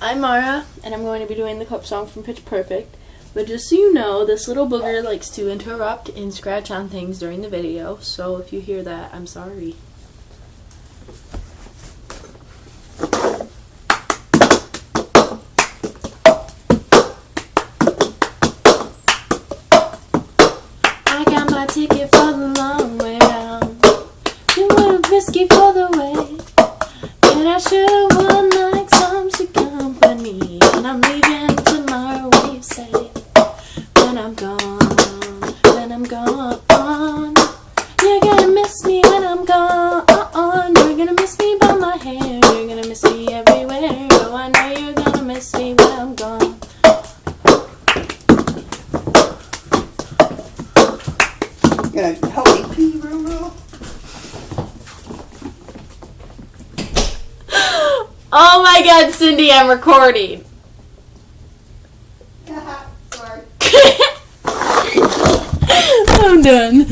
I'm Mara, and I'm going to be doing the cup song from Pitch Perfect. But just so you know, this little booger likes to interrupt and scratch on things during the video, so if you hear that, I'm sorry. I got my ticket for the long way down. Too much whiskey for the way. And I should've won like some company. And I'm leaving tomorrow, what you say? When I'm gone, when I'm gone. You're gonna miss me when I'm gone. You're gonna miss me by my hair. You're gonna miss me everywhere. Oh, I know you're gonna miss me when I'm gone. Gonna help me pee real real. Oh my god, Cindy, I'm recording. Sorry. I'm done.